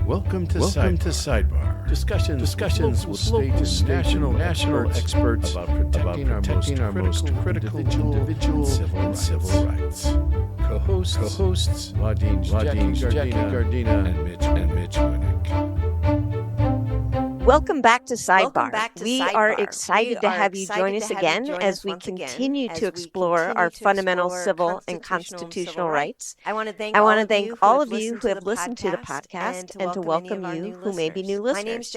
Welcome to SideBar. Discussions with local, national experts about protecting our most critical individual and civil rights. Co-hosts Jackie Gardina and Mitch Winnick. Welcome back to SideBar. We are excited to have you join us again as we continue to explore our fundamental civil and constitutional rights. I want to thank all of you who have listened to the podcast and to welcome you who may be new listeners.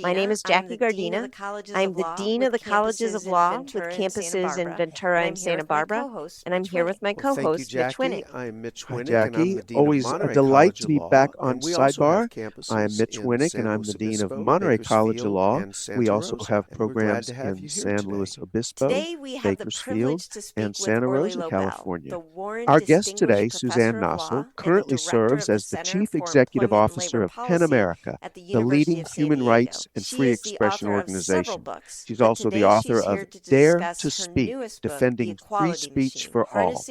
My name is Jackie Gardina. I'm the Dean of the Colleges of Law with campuses in Ventura and Santa Barbara, and I'm here with my co-host, Mitch Winnick. I'm Mitch Winnick. Jackie, always a delight to be back on SideBar. I'm Mitch Winnick, and I'm the Dean of Monterey College of Law. We also have programs in San Luis Obispo, Bakersfield, and Santa Rosa, California. Our guest today, Suzanne Nossel, currently serves as the Chief Executive Officer of PenAmerica, the leading human rights and free expression organization. She's also the author of Dare to Speak, Defending Free Speech for All.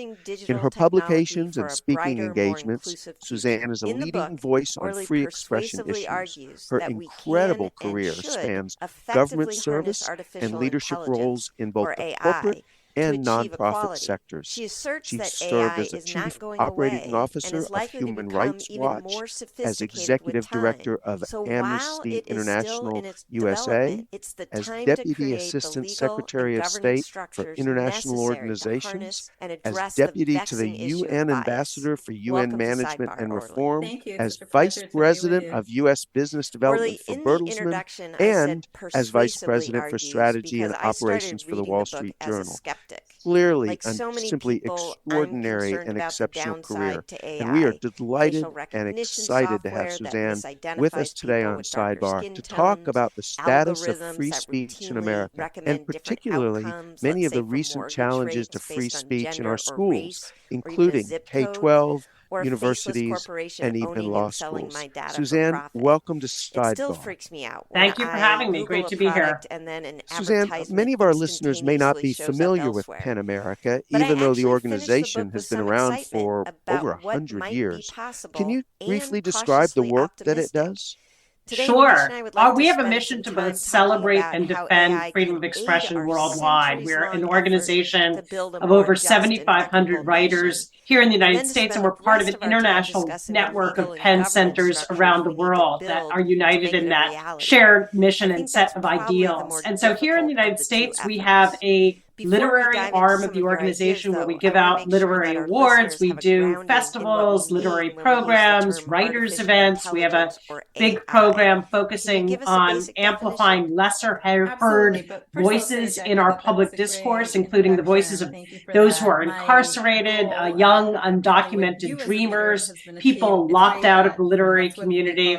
In her publications and speaking engagements, Suzanne is a leading voice on free expression issues. Her incredible career spans government service and leadership roles in both the corporate and nonprofit sectors. She served as a Chief Operating Officer of Human Rights Watch, as Executive Director of Amnesty International USA, as Deputy Assistant Secretary of State for International Organizations, as Deputy to the UN Ambassador for UN Management and Reform, as Vice President of U.S. Business Development for Bertelsmann, and as Vice President for Strategy and Operations for the Wall Street Journal. Clearly, a simply extraordinary and exceptional career. And we are delighted and excited to have Suzanne with us today on SideBar to talk about the status of free speech in America, and particularly many of the recent challenges to free speech in our schools, including K-12, universities, and even law schools. Suzanne, welcome to SideBar. Thank you for having me. Great to be here. Suzanne, many of our listeners may not be familiar with PenAmerica, even though the organization has been around for over 100 years. Can you briefly describe the work that it does? Sure. We have a mission to both celebrate and defend freedom of expression worldwide. We're an organization of over 7,500 writers here in the United States, and we're part of an international network of PEN centers around the world that are united in that shared mission and set of ideals. And so here in the United States, we have a literary arm of the organization where we give out literary awards. We do festivals, literary programs, writers events. We have a big program focusing on amplifying lesser heard voices in our public discourse, including the voices of those who are incarcerated, young undocumented dreamers, people locked out of the literary community.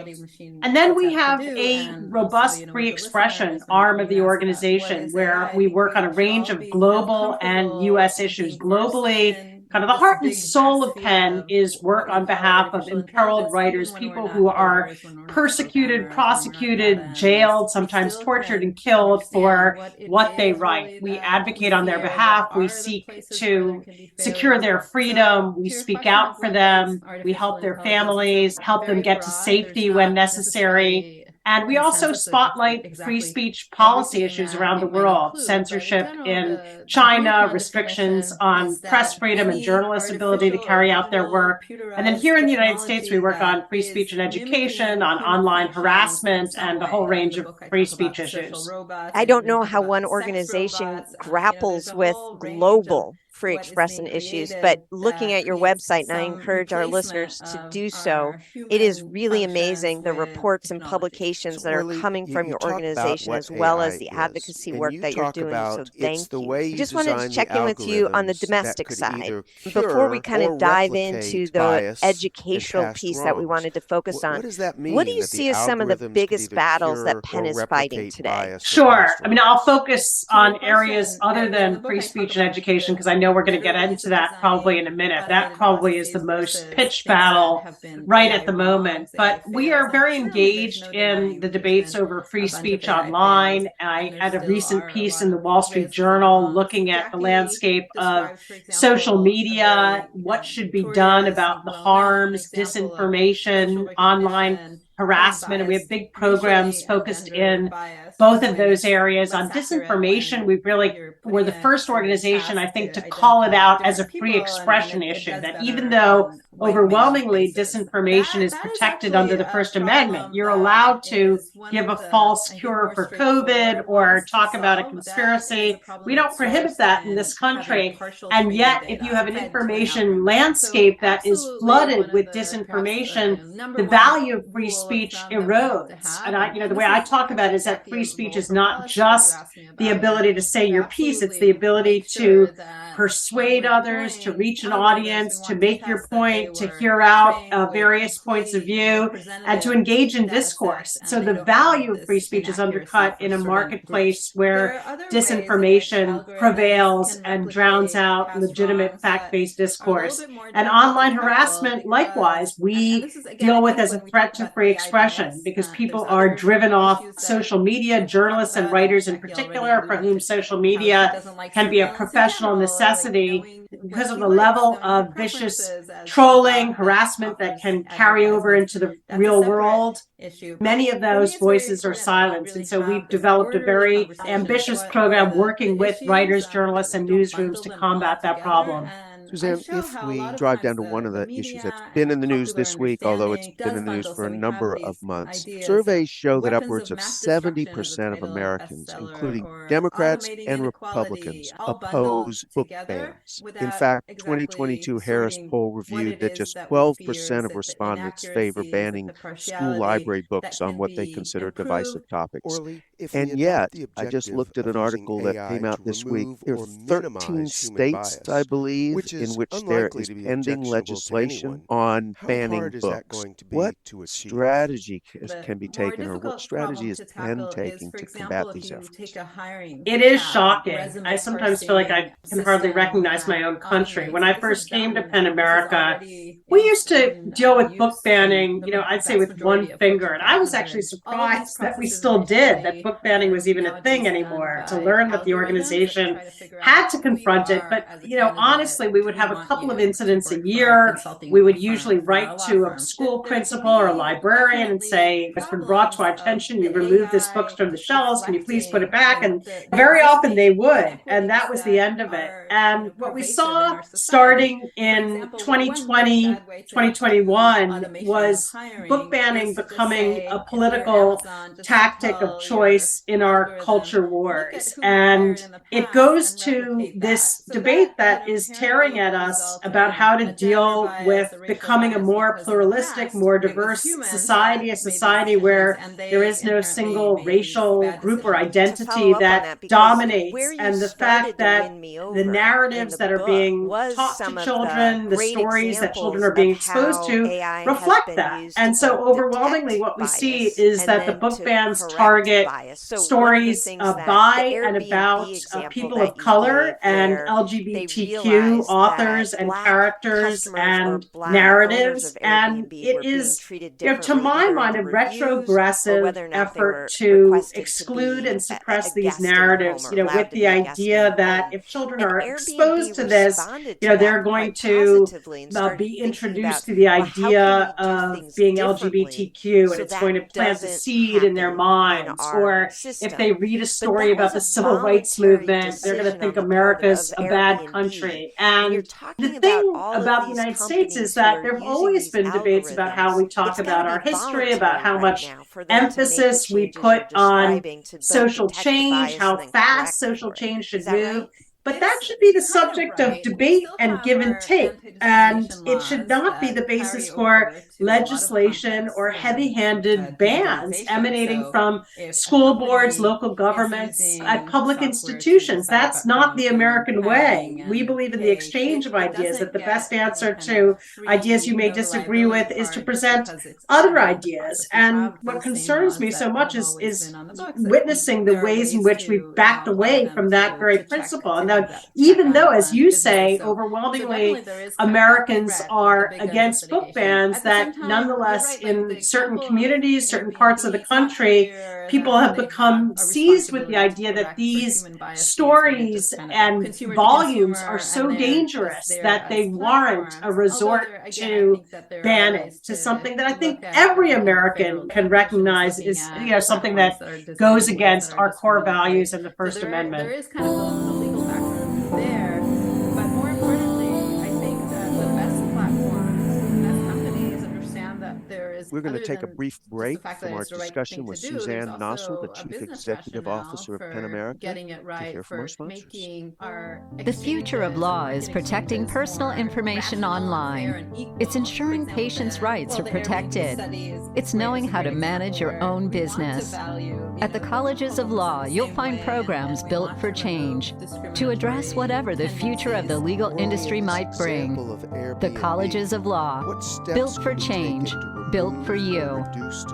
And then we have a robust free expression arm of the organization where we work on a range of global and U.S. issues. Globally, kind of the heart and soul of PEN is work on behalf of imperiled writers, people who are persecuted, prosecuted, jailed, sometimes tortured and killed for what they write. We advocate on their behalf. We seek to secure their freedom. We speak out for them. We help their families, help them get to safety when necessary. And we also spotlight free speech policy issues around the world, censorship in China, restrictions on press freedom and journalists' ability to carry out their work. And then here in the United States, we work on free speech and education, on online harassment, and a whole range of free speech issues. I don't know how one organization grapples with global free expression issues, but looking at your website, and I encourage our listeners to do so, it is really amazing the reports and publications that are coming from your organization, as well as the advocacy work that you're doing. So thank you. I just wanted to check in with you on the domestic side before we kind of dive into the educational piece that we wanted to focus on. What do you see as some of the biggest battles that PEN is fighting today? Sure. I mean, I'll focus on areas other than free speech and education, because I know we're going to get into that probably in a minute. That probably is the most pitched battle right at the moment. But we are very engaged in the debates over free speech online. I had a recent piece in the Wall Street Journal looking at the landscape of social media, what should be done about the harms, disinformation, online harassment, and we have big programs focused in both of those areas. On disinformation, we're the first organization, I think, to call it out as a free expression issue, that even though overwhelmingly disinformation is protected under the First Amendment, you're allowed to give a false cure for COVID or talk about a conspiracy. We don't prohibit that in this country. And yet, if you have an information landscape that is flooded with disinformation, the value of free speech erodes. And the way I talk about it is that free speech is not just the ability to say your piece, it's the ability to persuade others, to reach an audience, to make your point, to hear out various points of view, and to engage in discourse. So the value of free speech is undercut in a marketplace where disinformation prevails and drowns out legitimate fact-based discourse. And online harassment, likewise, we deal with as a threat to free expression, because people are driven off social media, journalists and writers in particular, for whom social media can be a professional necessity because of the level of vicious trolling, harassment that can carry over into the real world. Many of those voices are silenced. And so we've developed a very ambitious program working with writers, journalists, and newsrooms to combat that problem. Suzanne, if we drive down to one of the issues that's been in the news this week, although it's been in the news for a number of months, surveys show that upwards of 70% of Americans, including Democrats and Republicans, oppose book bans. In fact, 2022 Harris poll reviewed that just 12% of respondents favor banning school library books on what they consider divisive topics. And yet, I just looked at an article that came out this week. There are 13 states, I believe, in which there is pending legislation on banning books. What strategy can be taken, or what strategy is Penn taking to combat these efforts? It is shocking. I sometimes feel like I can hardly recognize my own country. When I first came to PenAmerica, we used to deal with book banning, I'd say with one finger. And I was actually surprised that we still did, that book banning was even a thing anymore, to learn that the organization had to confront it. But, honestly, we would have a couple of incidents a year. We would usually write to a school principal or a librarian and say, it's been brought to our attention, you removed this book from the shelves, can you please put it back? And very often they would, and that was the end of it. And what we saw starting in 2020, 2021 was book banning becoming a political tactic of choice in our culture wars. And it goes to this debate that is tearing at us about how to deal with becoming a more pluralistic, more diverse society, a society where there is no single racial group or identity that dominates. And the fact that the narratives that are being taught to children, the stories that children are being exposed to, reflect that. And so overwhelmingly what we see is that the book bans target stories by and about people of color and LGBTQ authors and characters and narratives. And it is, to my mind, a retrogressive effort to exclude and suppress these narratives, with the idea that if children are exposed to this, they're going to be introduced to the idea of being LGBTQ, and it's going to plant a seed in their minds. Or if they read a story about the civil rights movement, they're going to think America's a bad country. And the thing about the United States is that there have always been debates about how we talk about our history, about how much emphasis we put on social change, how fast social change should move. But that should be the subject of debate and give and take. And it should not be the basis for legislation or heavy-handed bans emanating from school boards, local governments, at public institutions. That's not the American way. We believe in the exchange of ideas, that the best answer to ideas you may disagree with is to present other ideas. And what concerns me so much is witnessing the ways in which we've backed away from that very principle. And even though, as you say, overwhelmingly Americans are against book bans, that But nonetheless, in certain communities, certain parts of the country, people have become seized with the idea that these stories and volumes are so dangerous that they warrant a resort to banning, to something that I think every American can recognize is something that goes against our core values in the First Amendment. There is kind of a legal background there, but more importantly, I think that the best platforms, the best companies understand that there is. We're going to take a brief break from our discussion with Suzanne Nossel, the Chief Executive Officer of PenAmerica, to hear from our sponsors. The future of law is protecting personal information online. It's ensuring patients' rights are protected. It's knowing how to manage your own business. At the colleges of law, you'll find programs built for change to address whatever the future of the legal industry might bring. The colleges of law, built for change, built for you.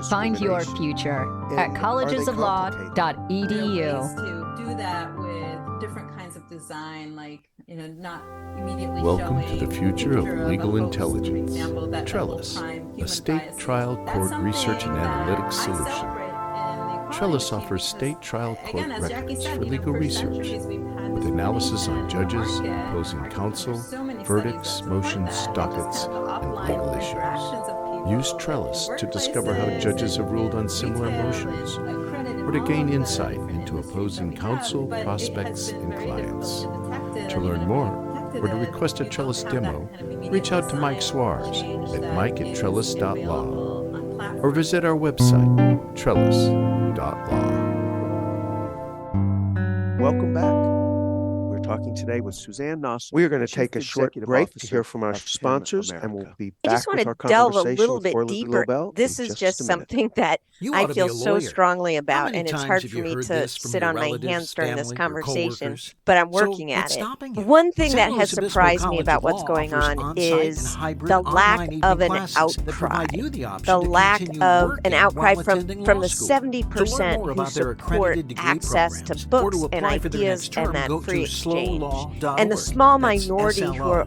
Find your future at collegesoflaw.edu. To do that with different kinds of design, like not immediately. Welcome to the future of legal host, intelligence. for example, that Trellis, crime, a human state bias. trial court That's research and something that analytics I solution. celebrate in the Trellis economy offers because, state trial court again, as Jackie records said, for legal for research, centuries we've had with this analysis on belief in judges, market, opposing market. counsel, There's so many verdicts, studies that support motions, that. dockets, Just kind of the and offline legal interactions issues. of people Use in Trellis to workplaces, discover how judges have ruled on similar retail, motions, and accredited or to gain all of the insight different into industries opposing that we counsel, have, but it has prospects, been and very difficult clients. to detect it To and learn even more, detected or to it, request a you Trellis don't have that demo, kind of immediate reach out to Mike design Suarez change at that mike@trellis.law, is available on platforms. or visit our website, trellis.law. Welcome back. We're talking today with Suzanne Nossel. We are going to take a short break to hear from our sponsors, and we'll be I back just want with our to delve a conversation little with bit Orly deeper. Lobel This in is just just a minute. something that You I ought to feel be a so lawyer. strongly How about, many and it's times hard have for you me heard to this from sit your on my relatives, hands during this family, or conversation, coworkers? but I'm So working at what's it. stopping you? One thing San that Luis has Obispo surprised me College about of what's Law going offers on on-site and is hybrid the lack online of evening an classes that outcry. provide you the option The to lack continue of working an outcry while from attending the law school. To learn 70% more who about their support accredited degree access to programs or books to and apply for their ideas next term, and that go free to exchange, slowlaw.org. and the small That's minority who are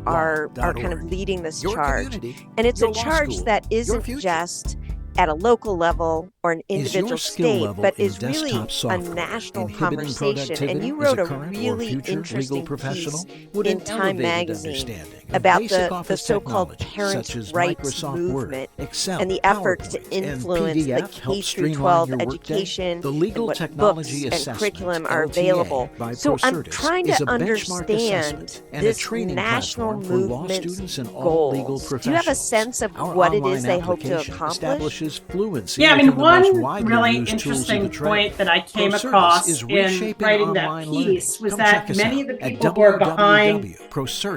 kind of SLOlaw.org. leading this Your charge. community, And it's a your law charge school, that your isn't future. just at a local level or an Is individual your skill state, level but in is really desktop a software national inhibiting conversation. And productivity you as wrote a a current or really future legal interesting professional? piece Would in an Time elevated magazine understanding of about basic the office so-called technology, parents' such as rights Microsoft Word, movement Excel, and the efforts to PowerPoint, and influence the PDF help K through streamline 12 your workday? education The and Legal what Technology books and Assessment, curriculum are LTA, available. by So I'm ProCertis trying is to a benchmark understand assessment and a this training national platform for law movement's students and all legal goals. professionals. Do you have a sense of Our what it online is they hope to application accomplish? establishes fluency Yeah, I within mean, the most one widely really used tools of interesting the trade. point that I came ProCertis across is in reshaping writing that online piece learning. was Come that check us many out of the at people who are behind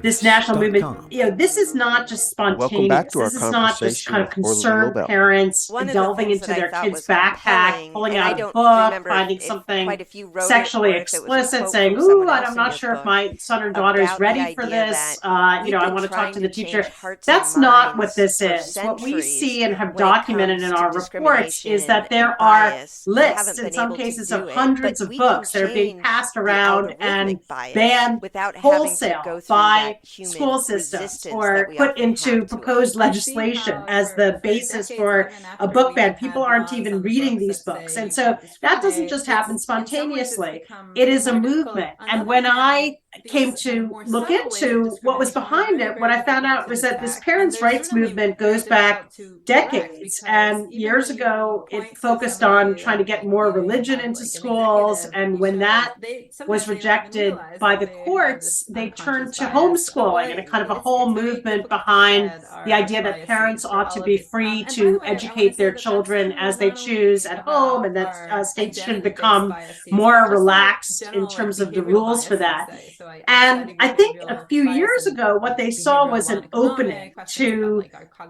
this national movement, www.procertis.com. this is not just Welcome back spontaneous. to our This is not just conversation kind of with Orly concerned Lobel. parents One of the delving things into that I their thought kid's was backpack, compelling, pulling and I out a don't book, remember finding if something quite a few wrote it sexually or if it was a explicit, quote saying, from "Ooh, someone else I'm in not your sure if book my son or daughter is about ready the for idea this. that I we've want been to talk trying to the to teacher." change hearts That's and not what minds this for is. What we centuries see and have when it documented comes in to our reports discrimination is that and there are bias. We lists, haven't in been some able to cases, do of it, hundreds but of we can books that are being change passed the around and algorithmic bias banned without having to wholesale go through by that human school systems resistance or that we put often into have to it. proposed legislation as the basis for a book ban. People aren't even reading these books. And so that doesn't just happen spontaneously. It is a movement. And when I came to look into what was behind it, what I found out was that this parents' rights movement goes back decades. And years ago, it focused on trying to get more religion into schools. And when that was rejected by the courts, they turned to homeschooling and a kind of a whole movement behind the idea that parents ought to be free to educate their children as they choose at home, and that states should become more relaxed in terms of the rules for that. And I think a few years ago, what they saw was an opening to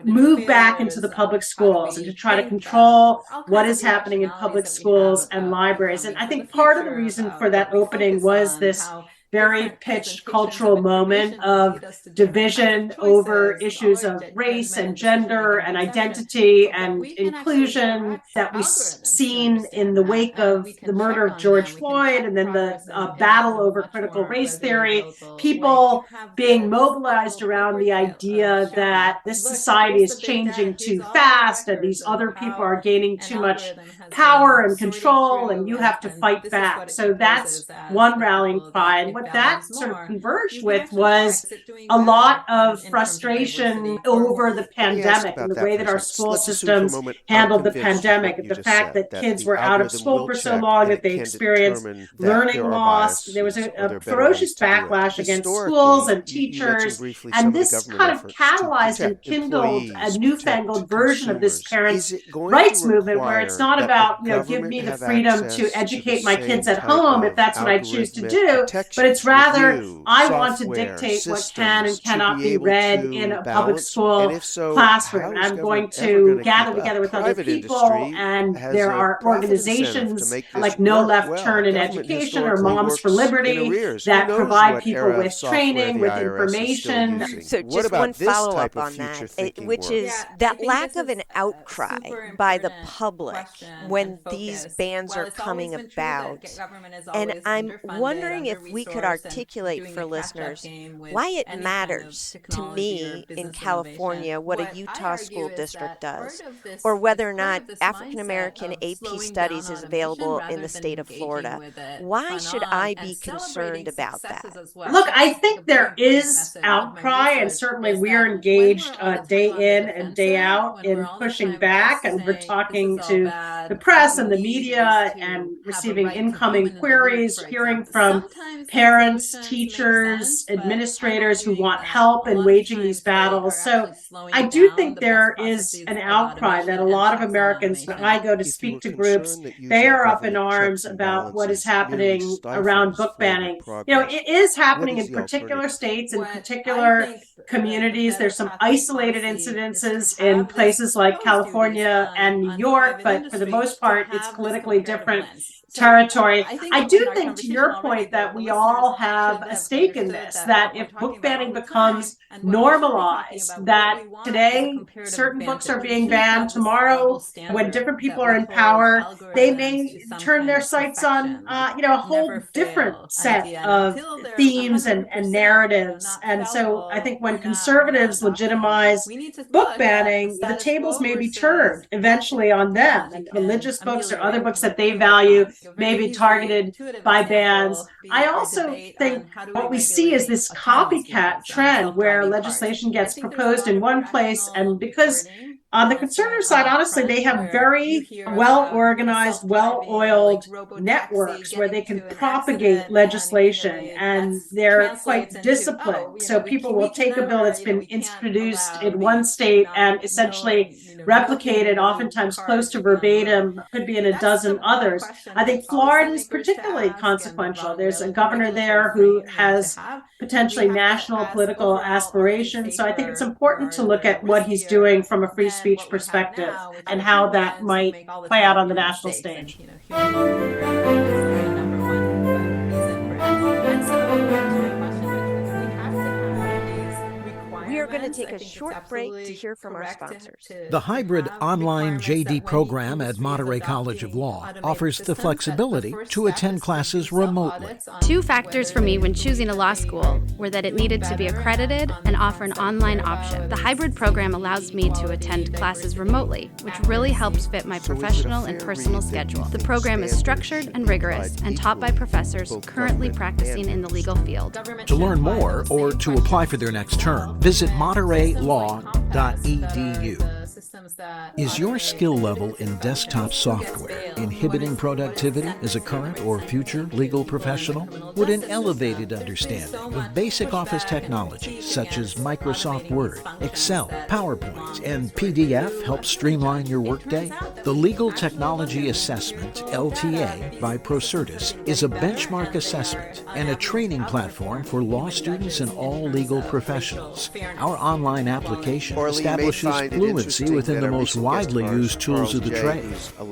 move back into the public schools and to try to control what is happening in public schools and libraries. And I think part of the reason for that opening was this very pitched cultural moment of division over issues of race and gender and identity and inclusion that we've seen in the wake of the murder of George Floyd and then the battle over critical race theory, people being mobilized around the idea that this society is changing too fast and these other people are gaining too much power and control and you have to fight back. So that's one rallying cry. And what that sort of converged with was a lot of frustration over the pandemic and the way that our school systems handled the pandemic, and the fact that kids were out of school for so long that they experienced learning loss. There was a ferocious backlash against schools and teachers, and this kind of catalyzed and kindled a newfangled version of this parents' rights movement, where it's not about, give me the freedom to educate my kids at home if that's what I choose to do, but it's rather, I want to dictate what can and cannot be read in a public school classroom. I'm going to gather together with other people, and there are organizations like No Left Turn in Education or Moms for Liberty that provide people with training, with information. So just one follow-up on that, which is that lack of an outcry by the public when these bans are coming about. And I'm wondering if we could articulate for listeners why it matters to me in California what a Utah school district does, or whether or not African American AP Studies is available in the state of Florida. Why should I be concerned about that? Look, I think there is outcry, and certainly we're engaged day in and day out in pushing back, and we're talking to the press and the media and receiving incoming queries, hearing from parents, teachers, administrators who want help in waging these battles. So I do think there is an outcry that a lot of Americans, when I go to speak to groups, they are up in arms about what is happening around book banning. It is happening in particular states, in particular communities. There's some isolated incidences in places like California and New York, but for the most part, it's politically different territory. I do think, to your point, that we all have a stake in this, that if book banning becomes normalized, that today certain books are being banned, tomorrow when different people are in power, they may turn their sights on a whole different set of themes and narratives. And so I think when conservatives legitimize book banning, the tables may be turned eventually on them, and religious books or other books that they value may be targeted by bans. I also think what we see is this copycat trend where legislation gets proposed in one place, and because on the conservative side, honestly, they have very well-organized, well-oiled networks where they can propagate legislation, and they're quite disciplined. So people will take a bill that's been introduced in one state and essentially replicate it, oftentimes close to verbatim, could be in a dozen others. I think Florida is particularly consequential. There's a governor there who has potentially national political aspirations. So I think it's important to look at what he's doing from a free speech perspective and how that might play out on the national stage. We are going to take a short break to hear from our sponsors. The hybrid online JD program at Monterey College of Law offers the flexibility to attend classes remotely. Two factors for me when choosing a law school were that it needed to be accredited and offer an online option. The hybrid program allows me to attend classes remotely, which really helps fit my professional and personal schedule. The program is structured and rigorous and taught by professors currently practicing in the legal field. To learn more or to apply for their next term, visit montereylaw.edu. Is your skill level in desktop software inhibiting productivity as a current or future legal professional? Would an elevated understanding of basic office technologies such as Microsoft Word, Excel, PowerPoint, and PDF help streamline your workday? The Legal Technology Assessment, LTA, by ProCertis is a benchmark assessment and a training platform for law students and all legal professionals. Our online application establishes fluency with within the most widely used tools of the trade.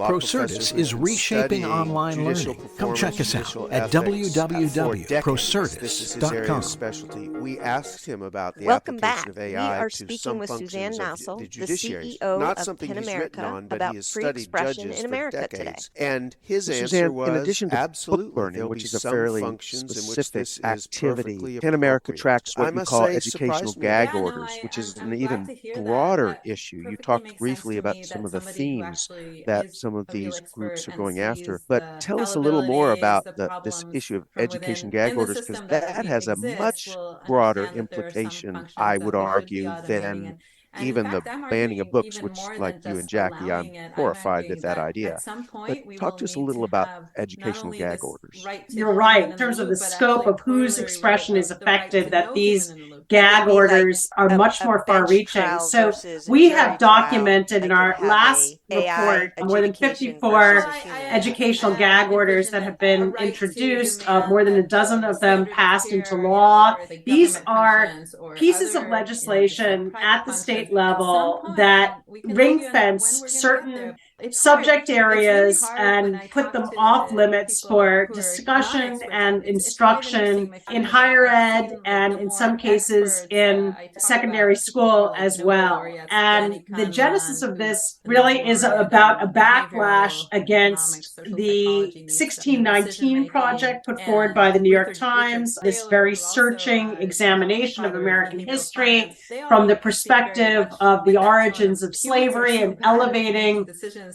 Procertus is reshaping online learning. Come check us out at www.procertus.com. We asked him about the Welcome back. application of We AI are to speaking some with functions Suzanne of Nossel, the the judiciary. CEO Not of something he's written PenAmerica, on, but about he has free studied expression judges in for America decades. today. And his answer Suzanne, was, in addition to absolutely, book learning, there'll which be is a some fairly functions in which specific this is activity, perfectly PenAmerica appropriate. tracks what I we must call say, educational surprised me. gag orders, which is an even broader issue. You talked briefly about some of the themes that some of these groups are going after, but tell us a little more about this issue of education gag orders, because that has a much broader implication, I would argue, than even the banning of books, which, like you and Jackie, I'm horrified at that idea. But talk to us a little about educational gag orders. You're right. In terms of the scope of whose expression is affected, that these gag orders are much more far-reaching. So we have documented in our last report more than 54 educational gag orders that have been introduced, more than a dozen of them passed into law. These are pieces of legislation at the state level that ring-fence certain subject areas and put them off limits for discussion and instruction in higher ed and in some cases in secondary school as well. And the genesis of this really is about a backlash against the 1619 project put forward by the New York Times, this very searching examination of American history from the perspective of the origins of slavery and elevating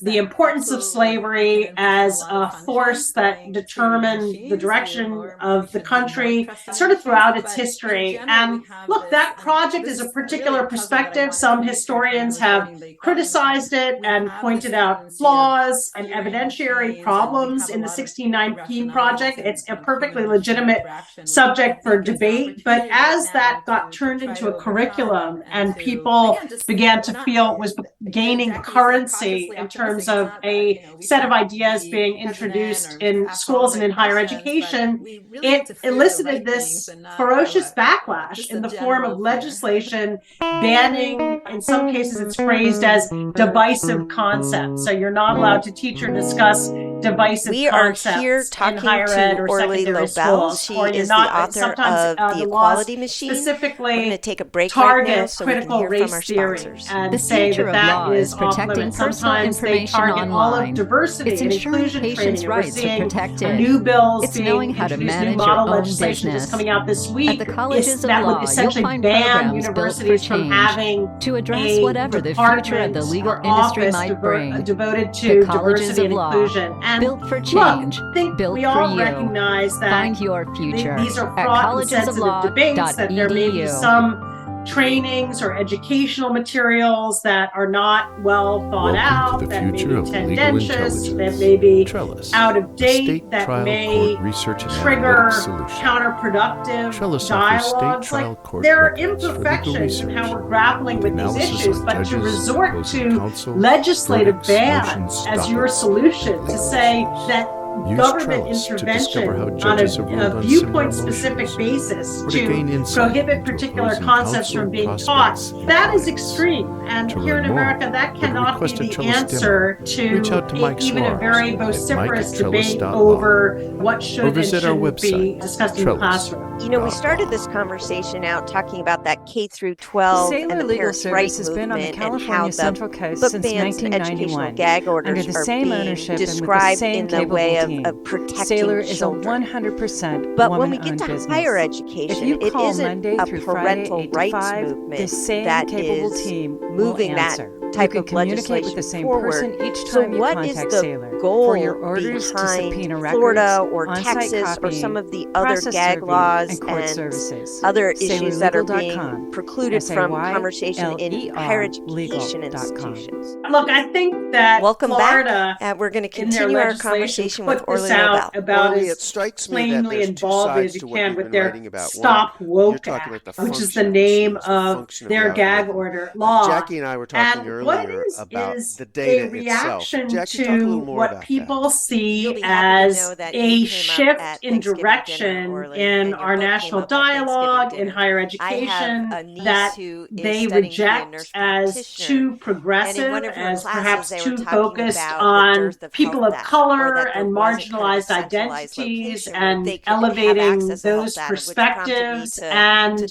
the importance of slavery as a force that determined the direction of the country sort of throughout its history. And look, that project is a particular perspective. Some historians have criticized it and pointed out flaws and evidentiary problems in the 1619 project. It's a perfectly legitimate subject for debate. But as that got turned into a curriculum and people began to feel it was gaining currency in terms of a set of ideas being introduced in schools and in higher education, it elicited this ferocious backlash in the form of legislation banning, in some cases it's phrased as divisive concepts. So you're not allowed to teach or discuss divisive concepts are here talking in higher ed or secondary schools. She is the author of The Equality Machine. Specifically, we're going to take a break right now so we can critical hear from our race theory sponsors. and The say future that of law is protecting personal information online. Diversity It's and ensuring inclusion patients' training. rights We're are seeing protected. new bills It's being knowing how to introduced, manage new your model own legislation business. just coming out this week. At the colleges of that law, would essentially you'll find ban programs built for universities from change having to address a whatever the future of the legal department industry or might office bring. devoted The to colleges diversity of and law, inclusion. And built for look, change, I think built we for all you. recognize that Find your future these are at fraught and sensitive debates, that there may be collegesoflaw.edu. some trainings or educational materials that are not well thought Welcome out, to the that may future be of legal tendentious, intelligence. that may be Trellis, out of date, state that trial may court research and trigger analytics solution. counterproductive Trellis offers state dialogues. trial Like, court there are records for legal imperfections in how research, we're grappling with these analysis issues, on but to judges, resort opposing to counsel, legislative verdicts, bans motions, as your dockets, solution to legal say issues. that Use government Trellis to intervention discover how on judges have ruled a on viewpoint-specific similar basis motions, or to gain to insight prohibit into particular opposing concepts counsel, from being taught, prospects, and that is clients. extreme. And To here learn in more, America, that or to cannot request be a the Trellis answer demo, reach out to to Mike even a Suarez very at vociferous mike@trellis.law. debate over what should Or and visit our shouldn't be website, discussed in the Trellis. classroom. You know, we started this conversation out talking about that K through 12 Sailor and the Legal parents' Service rights has been on the movement and how California the Central Coast book since bans and educational 1991, gag orders under the are same being ownership and with the described same in the capable way team. of protecting Sailor is a children. 100% But when we woman-owned get to business. higher If education, you it call isn't Monday a through Friday, parental 8 to rights 5, the movement same that capable is team will moving that answer. type You of can communicate legislation with the same forward. person each So time you what is contact the Sailor goal for your orders to behind subpoena Florida records, or on-site Texas or copying, some of the other process gag serving, laws and court and services? other issues that are being SailorLegal.com. precluded from conversation in higher education SailorLegal.com. institutions? Look, I think that Welcome Florida, back. We're going to in their continue our legislation, conversation put put this out about as plainly and baldly as you can with their Stop Woke Act, which is the name of their gag order law. Jackie and I were talking earlier about the data a reaction itself. Jackie, talk a to little more what about people that. see as a shift in direction in our national dialogue, in higher education, that they reject as too progressive, as perhaps too focused on people of color and marginalized identities and elevating those perspectives and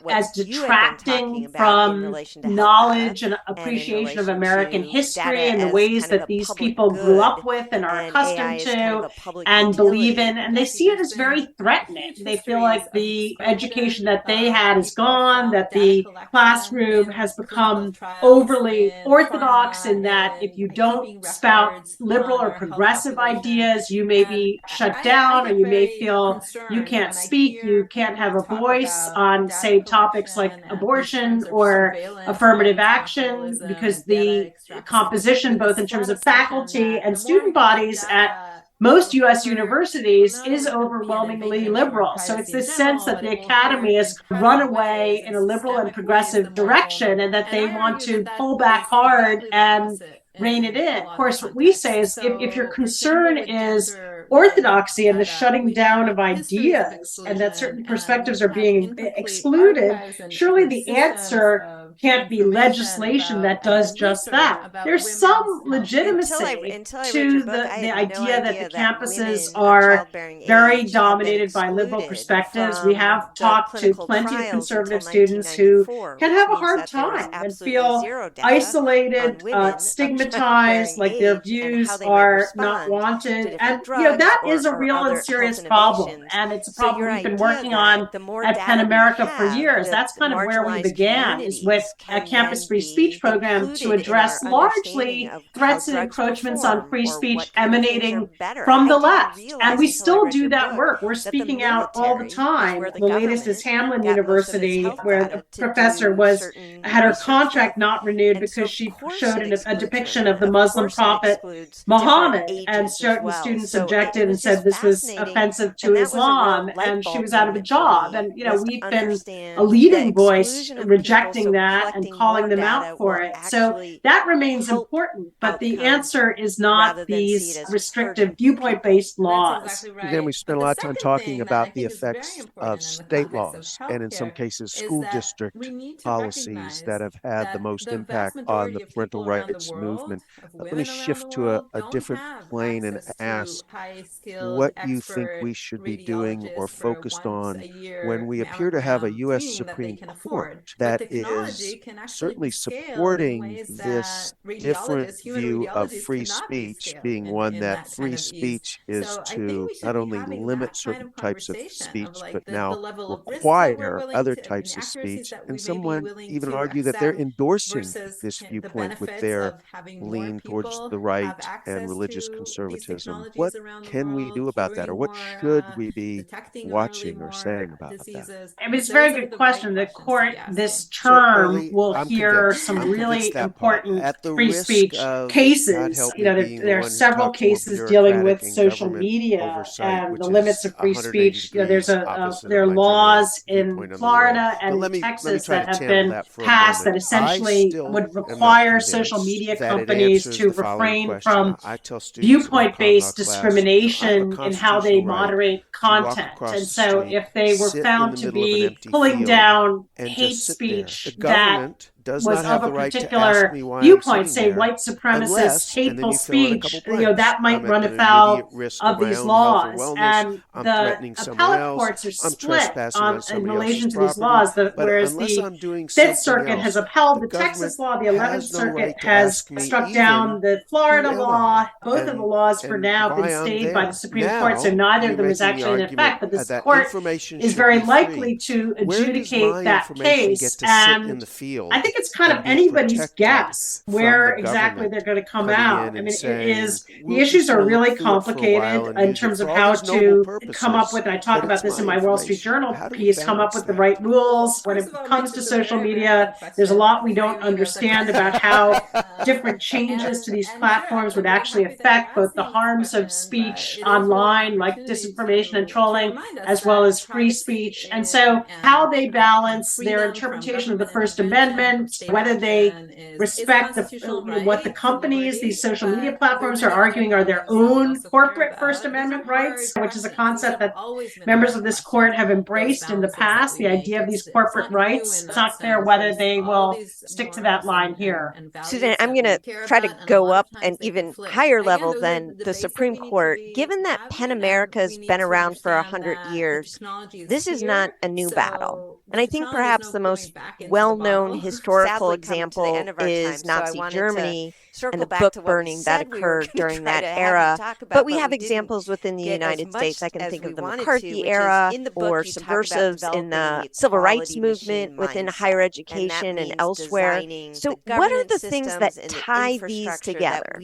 as detracting from knowledge and appreciation of American history and the ways that these people grew up with and are accustomed to and believe in. And they see it as very threatening. They feel like the education that they had is gone, that the classroom has become overly orthodox, in that if you don't spout liberal or progressive ideas, you may be shut down, or you may feel you can't speak, you can't have a voice on, say, topics like abortion or affirmative action, because the composition, both in terms of faculty and student bodies at most U.S. universities, is overwhelmingly liberal. So it's this sense that the academy has run away in a liberal and progressive direction, and that they want to pull back hard and rein it in. Of course, what we say is if your concern is orthodoxy and the shutting down of ideas, and that certain perspectives are being excluded, surely the answer can't be legislation that does just that. There's some legitimacy to the idea that the campuses are very dominated by liberal perspectives. We have talked to plenty of conservative students who can have a hard time and feel isolated, stigmatized, like their views are not wanted. And that is a real and serious problem. And it's a problem we've been working on at PenAmerica for years. That's kind of where we began, is with a campus free speech program to address largely threats and encroachments on free speech emanating from the left. And we still do that work. We're speaking out all the time. The latest is Hamline University, where the professor had her contract not renewed because she showed a depiction of the Muslim prophet Muhammad, and certain students objected and said this was offensive to Islam, and she was out of a job. And we've been a leading voice rejecting that and calling them out for it. So that remains important, but the answer is not these restrictive viewpoint-based laws. Exactly Then we spent a lot of time talking about the effects of state laws, and in some cases school district policies that have had the most impact on the parental rights movement. Let me shift to a different plane and ask what you think we should be doing or focused on when we appear to have a U.S. Supreme Court that is certainly supporting this different view of free speech, being one that free speech is to not only limit certain types of speech, but now require other types of speech. And someone even argue that they're endorsing this viewpoint with their lean towards the right and religious conservatism. What can we do about that, or what should we be watching or saying about that? I mean, it's a very good question. The court this term will hear some really important free speech cases. There are several cases dealing with social media and the limits of free speech. There are laws in Florida and Texas that have been passed that essentially would require social media companies to refrain from viewpoint-based discrimination in how they moderate content. And so if they were found to be pulling down hate speech that was of a particular viewpoint, say white supremacist hateful speech, that might run afoul of these laws. And the appellate courts are split in relation to these laws, whereas the Fifth Circuit has upheld the Texas law, the 11th Circuit has struck down the Florida law. Both of the laws for now have been stayed by the Supreme Court, so neither of them is actually in effect, but this court is very likely to adjudicate that case. And I think think it's kind of anybody's guess where exactly they're going to come out. I mean, the issues are really complicated in terms of how to come up with, and I talk about this in my Wall Street Journal piece, come up with the right rules. When it comes to social media, there's a lot we don't understand about how different changes to these platforms would actually affect both the harms of speech online, like disinformation and trolling, as well as free speech. And so how they balance their interpretation of the First Amendment, whether they respect what the companies, these social media platforms are arguing are their own corporate First Amendment rights, which is a concept that members of this court have embraced in the past, the idea of these corporate rights. It's not clear whether they will stick to that line here. Suzanne, I'm going to try to go up an even higher level than the Supreme Court. Given that PenAmerica has been around for 100 years, this is not a new battle. And I think perhaps the most well-known historical example is Nazi Germany and the book burning that occurred during that era. But we have examples within the United States. I can think of the McCarthy era or subversives in the civil rights movement within higher education and elsewhere. So what are the things that tie these together?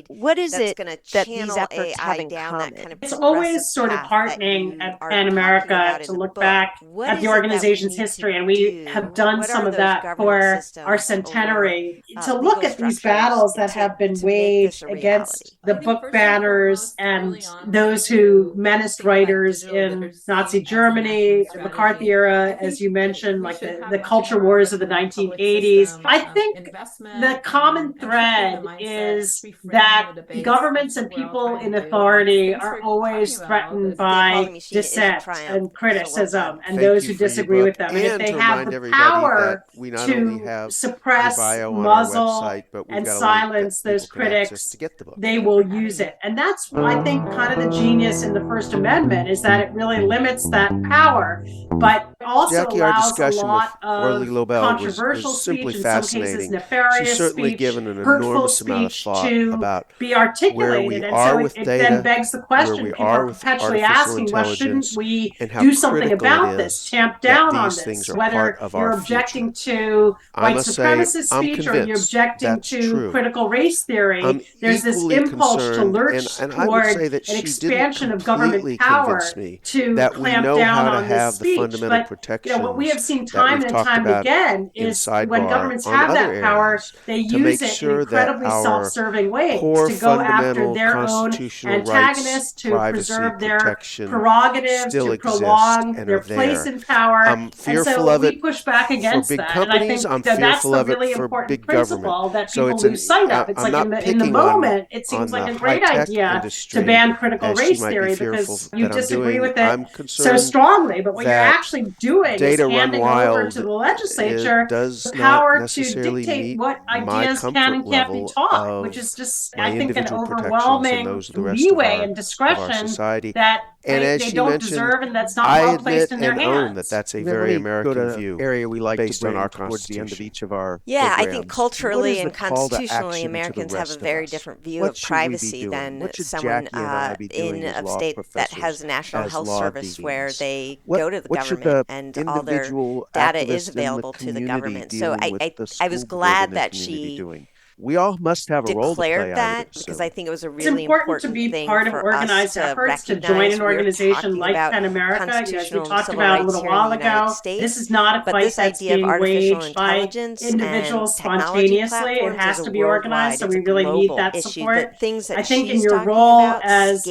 What is it that these efforts have in common? It's always sort of heartening at PenAmerica to look back at the organization's history, and we have done some of that for our centenary, to look at these battles that have been waged against the book banners and those who menaced writers in Nazi Germany, the McCarthy era, as you mentioned, like the culture wars of the 1980s. I think the common thread is that governments and people in authority are always threatened by dissent and criticism and those who disagree with them. And if they have the power to suppress, muzzle, and silence those critics, they will use it. And that's, I think, kind of the genius in the First Amendment, is that it really limits that power, but also allows a lot of controversial speech, in some cases nefarious speech, hurtful speech to be articulated. And so it then begs the question, people are perpetually asking, well, shouldn't we do something about this, tamp down on this, whether you're objecting to white supremacist speech or you're objecting to critical race theory. There's this impulse to lurch toward an expansion of government power to clamp down on this speech. But what we have seen time and time again is when governments have that power, they use it in incredibly self-serving ways to go after their own antagonists, to preserve their prerogative, to prolong their place in power. And so we push back against that. And I think that's the really important principle that people lose sight of. It's like in the moment, it seems like a great idea to ban critical race theory because you disagree with it so strongly. But what you're actually doing is handing over to the legislature the power to dictate what ideas can and can't be taught, which is just, I think, an overwhelming leeway and discretion that they don't deserve, and that's not well placed in their hands. That's a very American view. Area we like based to bring on our towards the end of each of our programs. I think culturally and constitutionally, Americans have a very different view of privacy than someone in a state that has a National Health Service where they go to the government and all their data is available to the government. So I was glad that she we all must have a role to play. Declared that because I think it was a really important to be part of organized efforts, to join an organization like PenAmerica, as we talked about a little while ago. This is not a fight that's being waged by individuals spontaneously. It has to be organized, so we really need that support. I think in your role as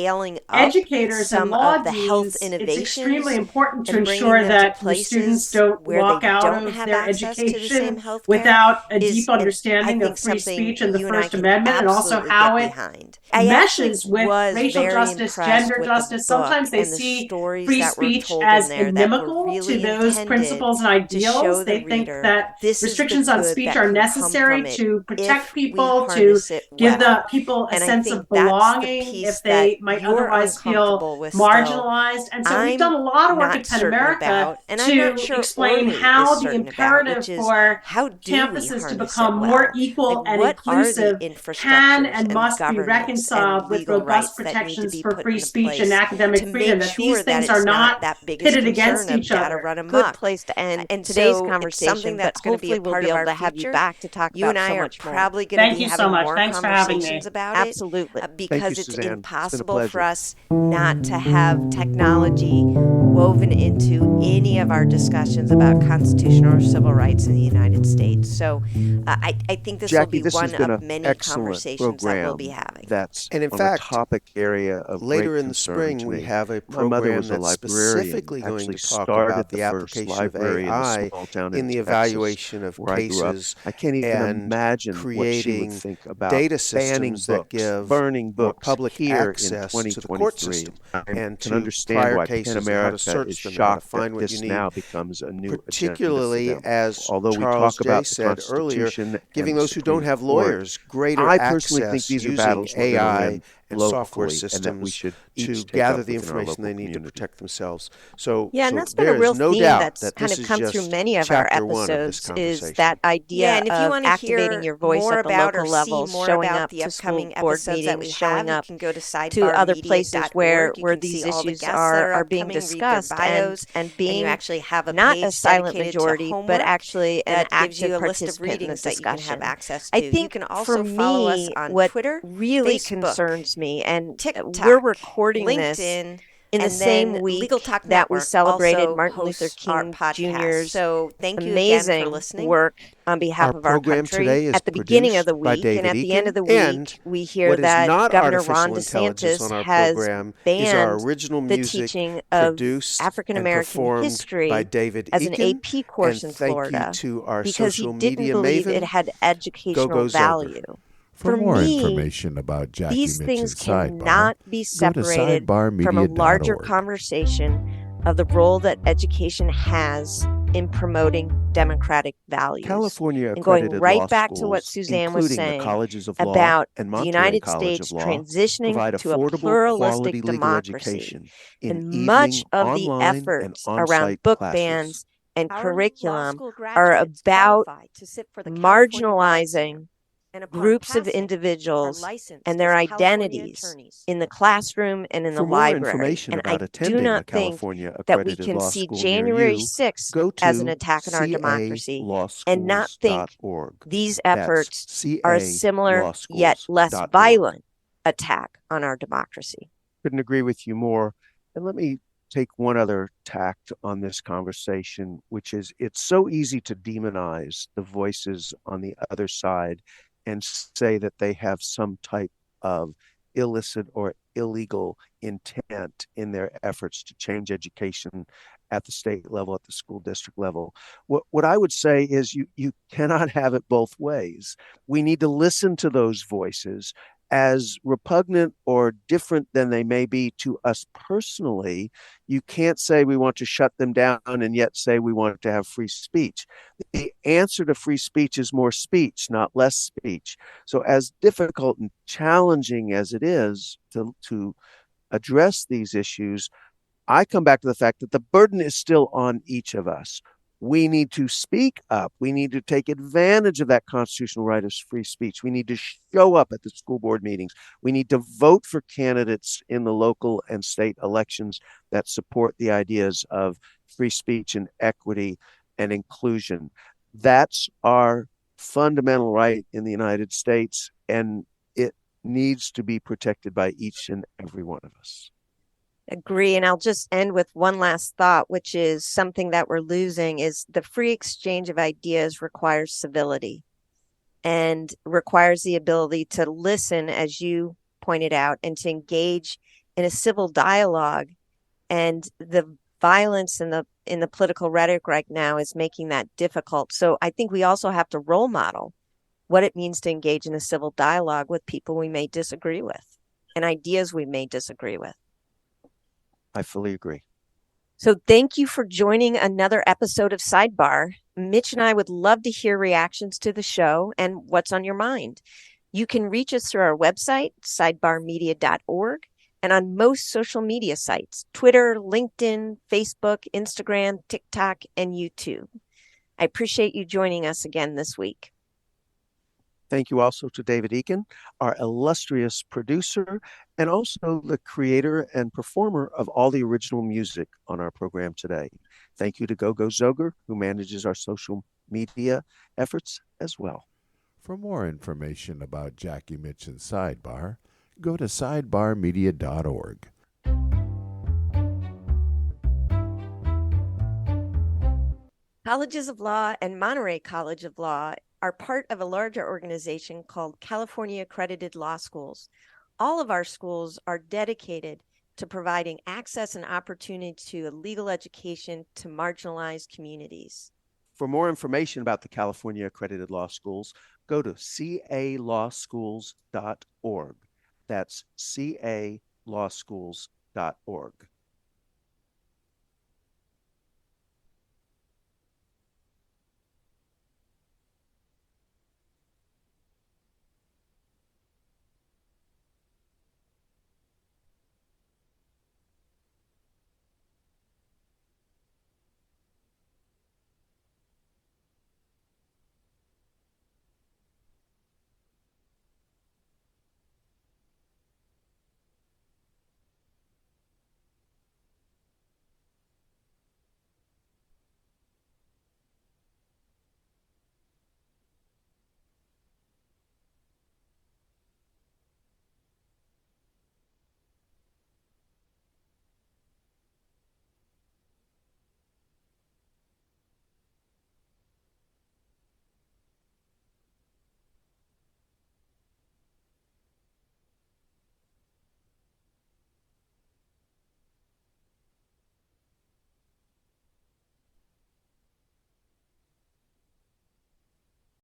educators and law deans, it's extremely important to ensure that the students don't walk out of their education without a deep understanding of free speech and the First Amendment, and also how it meshes with racial justice, gender justice. Sometimes they see free speech as inimical to those principles and ideals. They think that restrictions on speech are necessary to protect people, to give the people a sense of belonging if they might otherwise feel marginalized. And so we've done a lot of work at PenAmerica to explain how the imperative for campuses to become more equal and inclusive can and must be reconciled with robust protections for free speech and academic freedom, that these things are not pitted against each other. Good place to end today's conversation, but hopefully we'll be able to have you back to talk about so much more. Probably going to be having more Thanks for having me. conversations about Absolutely. it, because it's Suzanne. impossible for us not to have technology woven into any of our discussions about constitutional or civil rights in the United States. So I think this Jackie, will be one of an many excellent conversations that we'll be having. That's And in on fact, a topic area of later great in the concern spring, to we me. have a My mother program was a that's librarian, specifically going actually to talk started about the the first application of library in the AI small town in the Texas, evaluation of where I grew up. cases I can't even and imagine what she would creating think about data banning systems that books, give burning more books public here access in to the court 2023. system I and can to understand prior why cases and how to PenAmerica search is them and how to shocked find that what you this need. now becomes a new agenda Particularly for them. as Although we Charles talk about J. the said earlier, Constitution giving and the those who don't Supreme have Court, lawyers greater I personally think access these are using battles we're going to AI win and software locally, and that we systems should to each take gather up the within our information they local need to community. protect themselves. So, Yeah, and so that's been a there is real no theme doubt that's that kind this of is come just through many of our chapter one of this episodes, is conversation. that idea Yeah, and if you of want to activating hear your voice more at the about local or level, see more showing about up the to school upcoming board episodes that we meetings, showing have, you up can go to to other places where sidebarmedia.org. You can these see all the issues guests that are being upcoming, read their discussed, bios, and and being you actually have a not a page silent dedicated to majority, but homework actually an that gives active you a list of participant in the readings that you can have discussion. access I to. think You can for also follow us me, on what Twitter, really Facebook, concerns me, and TikTok, we're recording this LinkedIn, in the and same then week Legal Talk that we Network celebrated also Martin Luther hosts our King podcast. Jr.'s So thank you again for amazing listening. work on behalf Our of our program country today is at the beginning of the produced by week, and David at the end of the Eakin, and week, we hear what is that not Governor Ron artificial intelligence DeSantis on our has program is our banned original the music teaching of produced African and American performed by history David as an Eakin. AP course And in thank Florida you to our because he social didn't media believe it maven, had educational Go-Go Zoger. value. For For more me, information about Jackie these Mitch's things Sidebar, cannot be go to separated from a larger sidebarmedia.org. conversation of the role that education has in promoting democratic values. California And going accredited right law back to schools, what Suzanne was including the saying colleges of law about and the Monterey United College States of Law, transitioning provide to a affordable, pluralistic quality legal democracy. education in And evening, much of the online, and efforts around on-site book classes. bans and Our curriculum law school are graduates about qualify to sit for the California bar exam, marginalizing and upon groups of passing, are individuals licensed and their as California identities attorneys. in the classroom and in the For more library. information And about I do attending a not think California that we accredited can law see school January near you, 6th go as an to attack on our democracy and not think calschools.org. these That's efforts are a similar yet less calschools.org. violent attack on our democracy. Couldn't agree with you more. And let me take one other tact on this conversation, which is it's so easy to demonize the voices on the other side and say that they have some type of illicit or illegal intent in their efforts to change education at the state level, at the school district level. What I would say is you cannot have it both ways. We need to listen to those voices, as repugnant or different than they may be to us personally. You can't say we want to shut them down and yet say we want to have free speech. The answer to free speech is more speech, not less speech. So as difficult and challenging as it is to address these issues, I come back to the fact that the burden is still on each of us. We need to speak up. We need to take advantage of that constitutional right of free speech. We need to show up at the school board meetings. We need to vote for candidates in the local and state elections that support the ideas of free speech and equity and inclusion. That's our fundamental right in the United States, and it needs to be protected by each and every one of us. Agree. And I'll just end with one last thought, which is something that we're losing is the free exchange of ideas requires civility and requires the ability to listen, as you pointed out, and to engage in a civil dialogue. And the violence in the political rhetoric right now is making that difficult. So I think we also have to role model what it means to engage in a civil dialogue with people we may disagree with and ideas we may disagree with. I fully agree. So thank you for joining another episode of Sidebar. Mitch and I would love to hear reactions to the show and what's on your mind. You can reach us through our website, sidebarmedia.org, and on most social media sites, Twitter, LinkedIn, Facebook, Instagram, TikTok, and YouTube. I appreciate you joining us again this week. Thank you also to David Eakin, our illustrious producer, and also the creator and performer of all the original music on our program today. Thank you to Gogo Zoger, who manages our social media efforts as well. For more information about Jackie Mitch and SideBar, go to sidebarmedia.org. Colleges of Law and Monterey College of Law are part of a larger organization called California Accredited Law Schools. All of our schools are dedicated to providing access and opportunity to a legal education to marginalized communities. For more information about the California Accredited Law Schools, go to calawschools.org. That's calawschools.org.